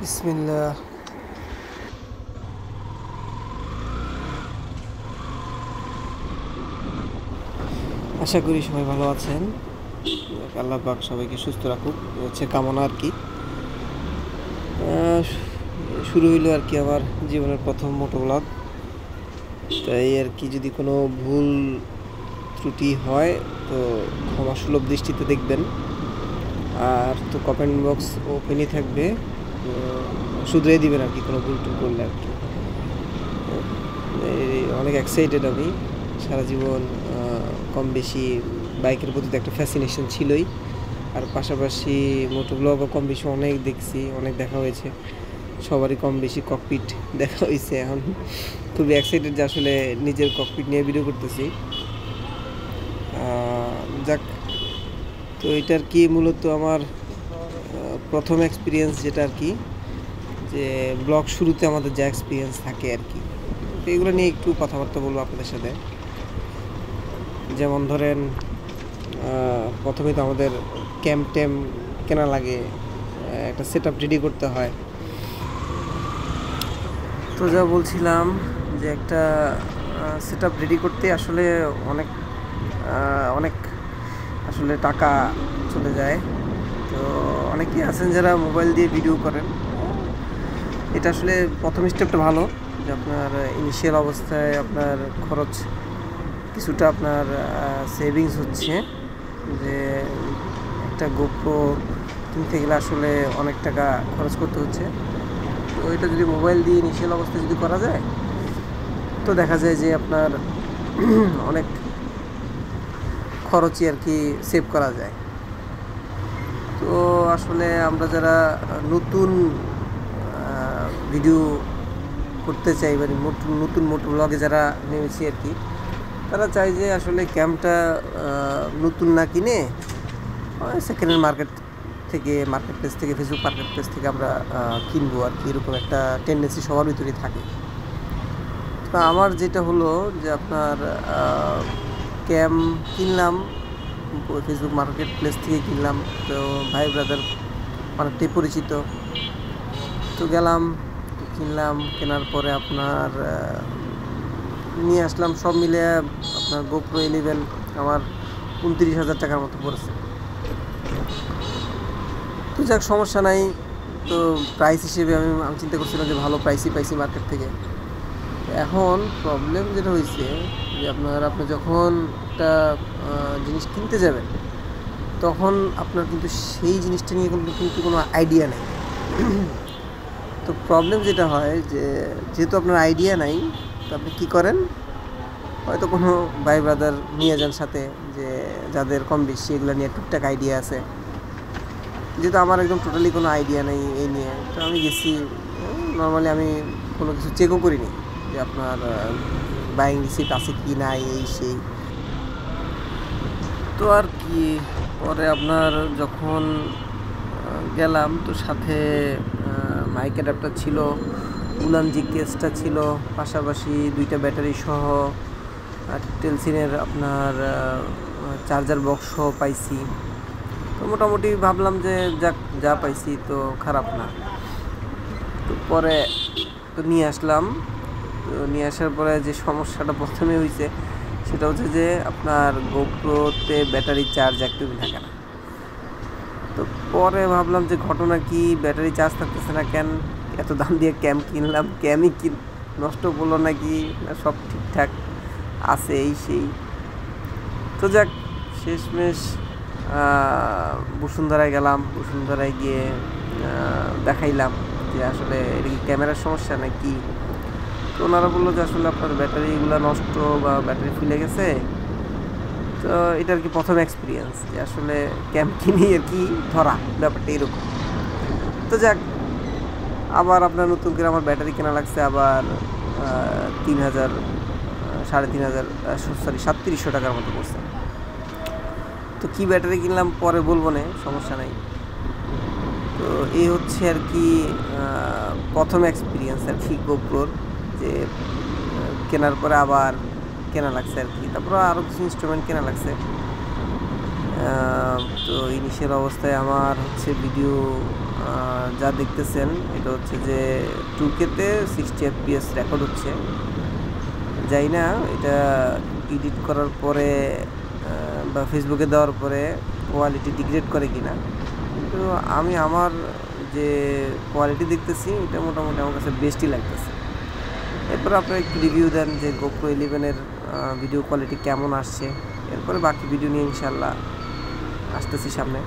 বিসমিল্লাহ। আশা করি সবাই ভালো আছেন। আল্লাহ পাক সবাইকে সুস্থ রাখুক হচ্ছে কামনা আর কি। শুরু হইলো আর কি আমার জীবনের প্রথম মোটো ব্লগ। তাই আর কি যদি কোনো ভুল ত্রুটি হয় তো ক্ষমা সুলভ দৃষ্টিতে দেখবেন। আর তো কমেন্ট বক্স ওপেনই থাকবে, তো শুধরে দিবেন আর কি কোনো ভুল টুল করলে আর কি। অনেক এক্সাইটেড আমি। সারা জীবন কম বেশি বাইকের প্রতি একটা ফ্যাসিনেশন ছিলই, আর পাশাপাশি মোটো ব্লগও কম বেশি অনেক দেখছি, অনেক দেখা হয়েছে। সবারই কম বেশি ককপিট দেখা হয়েছে। এখন খুবই এক্সাইটেড যে আসলে নিজের ককপিট নিয়ে ভিডিও করতেছি। যাক, তো এটার কি মূলত আমার প্রথম এক্সপিরিয়েন্স, যেটা আর কি যে ব্লগ শুরুতে আমাদের যা এক্সপিরিয়েন্স থাকে আর কি, তো এগুলো নিয়ে একটু কথাবার্তা বলবো আপনাদের সাথে। যেমন ধরেন, প্রথমে তো আমাদের ক্যাম্প ট্যাম্প কেনা লাগে, একটা সেট আপ রেডি করতে হয়। তো যা বলছিলাম যে একটা সেট আপ রেডি করতে আসলে অনেক অনেক আসলে টাকা চলে যায়। তো অনেকেই আছেন যারা মোবাইল দিয়ে ভিডিও করেন। এটা আসলে প্রথম স্টেপটা ভালো, যে আপনার ইনিশিয়াল অবস্থায় আপনার খরচ কিছুটা আপনার সেভিংস হচ্ছে। যে একটা গোপ্রো কিনতে গেলে আসলে অনেক টাকা খরচ করতে হচ্ছে। তো এটা যদি মোবাইল দিয়ে ইনিশিয়াল অবস্থায় যদি করা যায়, তো দেখা যায় যে আপনার অনেক খরচই আর কি সেভ করা যায়। তো আসলে আমরা যারা নতুন ভিডিও করতে চাই, মানে নতুন মোটো ব্লগে যারা নেমেছি আর কি, তারা চাই যে আসলে ক্যামটা নতুন না কিনে সেকেন্ড হ্যান্ড মার্কেট প্লেস থেকে ফেসবুক মার্কেট প্লেস থেকে আমরা কিনবো আর কি, এরকম একটা টেন্ডেন্সি সবার ভিতরেই থাকে। তো আমার যেটা হলো যে আপনার ক্যাম কিনলাম ফেসবুক মার্কেট প্লেস থেকে কিনলাম। তো ভাই ব্রাদার অনেকটাই পরিচিত। তো গেলাম, কিনলাম, কেনার পরে আপনার নিয়ে আসলাম। সব মিলে আপনার গোপ্রো 11 আমার 29,000 টাকার মতো পড়েছে। তো যাক, সমস্যা নাই। তো প্রাইস হিসেবে আমি চিন্তা করছিলাম যে ভালো প্রাইসই পাইছি মার্কেট থেকে। এখন প্রবলেম যেটা হয়েছে যে আপনি যখন একটা জিনিস কিনতে যাবেন, তখন আপনার কিন্তু সেই জিনিসটা নিয়ে কিন্তু কোনো আইডিয়া নেই। তো প্রবলেম যেটা হয় যে যেহেতু আপনার আইডিয়া নাই, তো আপনি কী করেন, হয়তো কোনো ভাই ব্রাদার নিয়ে যান সাথে, যে যাদের কম বেশি এগুলো নিয়ে টুকটাক আইডিয়া আছে। যেহেতু আমার একদম টোটালি কোনো আইডিয়া নেই এই নিয়ে, তো আমি গেছি। নর্মালি আমি কোনো কিছু চেকও করিনি যে আপনার বাইং রিসিপ্ট আছে কি নাই, এই সেই। তো আর কি, পরে আপনার যখন গেলাম, তো সাথে মাইক অ্যাডাপ্টার ছিল, উলানজি কেসটা ছিল, পাশাপাশি 2টা ব্যাটারি সহ টেলসিনের আপনার চার্জার বক্স পাইছি। তো মোটামুটি ভাবলাম যে যাক, যা পাইছি তো খারাপ না। তো পরে তো নিয়ে আসলাম। তো নিয়ে আসার পরে যে সমস্যাটা প্রথমে হয়েছে, সেটা হচ্ছে যে আপনার গোপ্রোতে ব্যাটারি চার্জ একদমই থাকে না। তো পরে ভাবলাম যে ঘটনা কি, ব্যাটারি চার্জ থাকতেছে না কেন, এত দাম দিয়ে ক্যাম কিনলাম, ক্যামই কি নষ্ট করলো নাকি, না সব ঠিকঠাক আছে এই সেই। তো যাক, শেষমেশ বসুন্ধরায় গেলাম। বসুন্ধরায় গিয়ে দেখাইলাম যে আসলে এটা কি ক্যামেরার সমস্যা নাকি। তো ওনারা বললো যে আসলে আপনার ব্যাটারিগুলো নষ্ট বা ব্যাটারি ফুলে গেছে। তো এটা আর কি প্রথম এক্সপিরিয়েন্স যে আসলে ক্যাম্প কিনে আর কি ধরা ব্যাপারটা এরকম। তো যাক, আবার আপনার নতুন করে আমার ব্যাটারি কেনা লাগছে আবার 3,000, 3,500, সরি 3700 টাকার মতো পড়ছে। তো কী ব্যাটারি কিনলাম পরে বলবো না, সমস্যা নাই। তো এই হচ্ছে আর কি প্রথম এক্সপিরিয়েন্স আর কি গোপ্রোর, যে কেনার পরে আবার কেনা লাগছে আর কি। তারপরে আরও কিছু ইনস্ট্রুমেন্ট কেনা লাগছে। তো ইনিশিয়াল অবস্থায় আমার হচ্ছে ভিডিও যা দেখতেছেন এটা হচ্ছে যে 2K-তে 60 FPS রেকর্ড হচ্ছে। যাই না এটা এডিট করার পরে বা ফেসবুকে দেওয়ার পরে কোয়ালিটি ডিগ্রেড করে কিনা, কিন্তু আমি আমার যে কোয়ালিটি দেখতেছি এটা মোটামুটি আমার কাছে বেস্টই লাগতেছে। এরপর আপনারা একটু রিভিউ দেন যে GoPro 11-এর ভিডিও কোয়ালিটি কেমন আসছে। এরপরে বাকি ভিডিও নিয়ে ইনশাল্লাহ আসতেছি, সামনে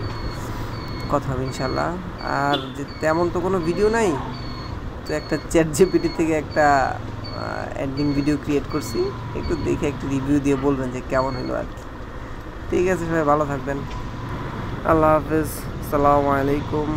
কথা হবে ইনশাল্লাহ। আর যে তেমন তো কোনো ভিডিও নাই, তো একটা ChatGPT থেকে একটা এন্ডিং ভিডিও ক্রিয়েট করছি, একটু দেখে একটু রিভিউ দিয়ে বলবেন যে কেমন হলো আর কি। ঠিক আছে, সবাই ভালো থাকবেন, আল্লাহ হাফেজ, আসসালামু আলাইকুম।